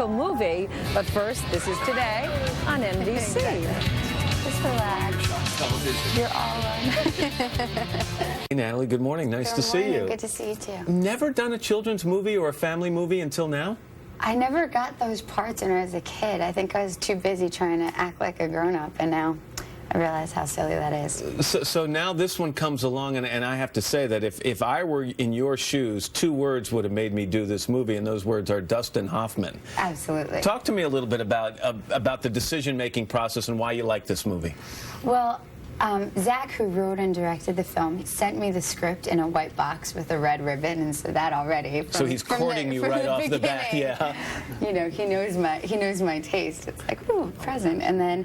Movie, but first, this is Today on NBC. Just relax. You're all on. Hey, Natalie, good morning. Nice to see you. Good to see you too. Never done a children's movie or a family movie until now? I never got those parts when I was a kid. I think I was too busy trying to act like a grown-up, and now I realize how silly that is. So now this one comes along, and I have to say that if I were in your shoes, two words would have made me do this movie, and those words are Dustin Hoffman. Absolutely. Talk to me a little bit about the decision-making process and why you like this movie. Well, Zach, who wrote and directed the film, sent me the script in a white box with a red ribbon, and so that already. So he's courting you right off the bat, yeah. You know, he knows my taste. It's like, ooh, present. And then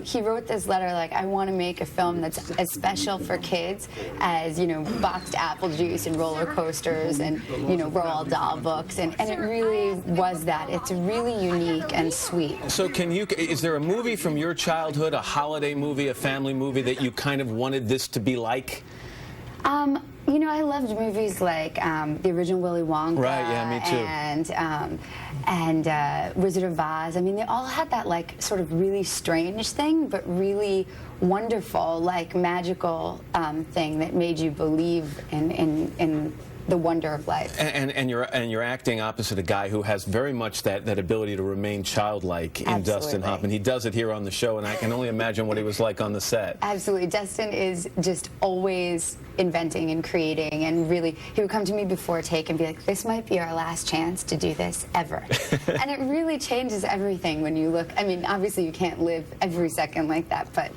he wrote this letter like, I want to make a film that's as special for kids as, you know, boxed apple juice and roller coasters and, you know, Roald Dahl books, and it really was that. It's really unique and sweet. So is there a movie from your childhood, a holiday movie, a family movie that you kind of wanted this to be like? You know, I loved movies like the original Willy Wonka. Right, yeah, me too. And Wizard of Oz. I mean, they all had that, like, sort of really strange thing, but really wonderful, like, magical thing that made you believe in the wonder of life. And you're acting opposite a guy who has very much that ability to remain childlike in Absolutely. Dustin Hoffman. He does it here on the show, and I can only imagine what he was like on the set. Absolutely. Dustin is just always inventing and creating, and really, he would come to me before take and be like, this might be our last chance to do this ever. And it really changes everything when you look. I mean, obviously you can't live every second like that, but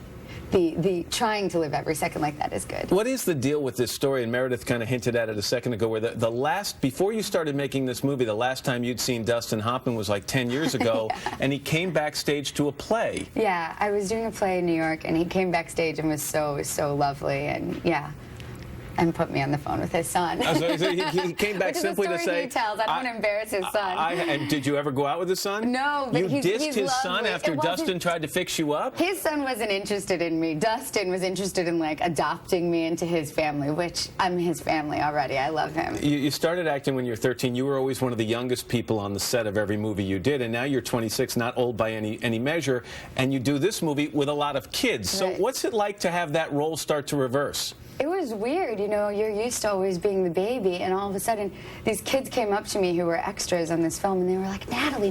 the trying to live every second like that is good. What is the deal with this story? And Meredith kind of hinted at it a second ago, where before you started making this movie, the last time you'd seen Dustin Hoffman was like 10 years ago, yeah. And he came backstage to a play. Yeah, I was doing a play in New York, and he came backstage and was so lovely, and yeah. And put me on the phone with his son. So he came back simply to say, he tells. I don't want to embarrass his son. And did you ever go out with his son? No, but you dissed his lovely. son after Dustin tried to fix you up? His son wasn't interested in me. Dustin was interested in, like, adopting me into his family, which I'm his family already. I love him. You started acting when you were 13. You were always one of the youngest people on the set of every movie you did, and now you're 26, not old by any measure, and you do this movie with a lot of kids. So Right. What's it like to have that role start to reverse? It was weird, you know, you're used to always being the baby, and all of a sudden these kids came up to me who were extras on this film, and they were like, Natalie,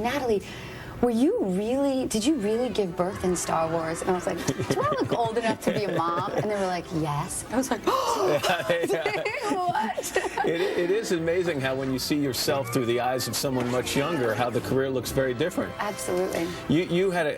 did you really give birth in Star Wars? And I was like, do I look old enough to be a mom? And they were like, yes. I was like, oh, what? It is amazing how when you see yourself through the eyes of someone much younger, how the career looks very different. Absolutely.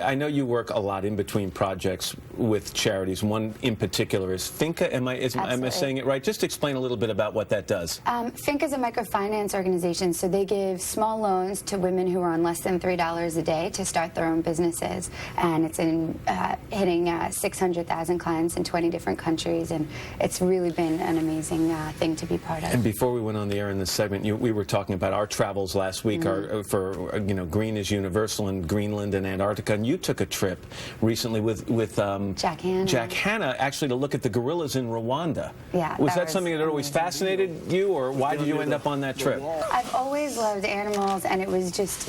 I know you work a lot in between projects with charities. One in particular is Finca. Am I saying it right? Just explain a little bit about what that does. Finca is a microfinance organization, so they give small loans to women who are on less than $3 a day to start their own businesses, and it's hitting 600,000 clients in 20 different countries, and it's really been an amazing thing to be part of. And before we went on the air in this segment, we were talking about our travels last week, for Green is Universal in Greenland and Antarctica, and you took a trip recently with Jack Hanna. Jack Hanna, actually, to look at the gorillas in Rwanda. Yeah, was that something that always fascinated you, or why did you end up on that trip? I've always loved animals, and it was just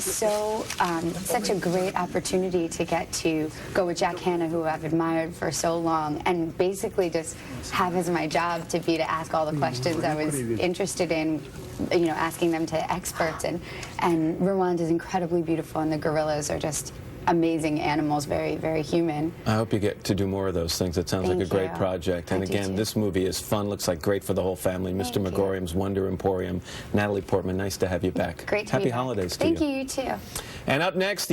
such a great opportunity to get to go with Jack Hanna, who I've admired for so long, and basically just have as my job to ask all the questions I was interested in, you know, asking them to experts. And Rwanda is incredibly beautiful, and the gorillas are just amazing animals, very, very human. I hope you get to do more of those things. It sounds like a great project. And again, this movie is fun, looks like great for the whole family. Mr. Megorium's Wonder Emporium. Natalie Portman, nice to have you back. Great to Happy be back. holidays to you. Thank you, you too. And up next,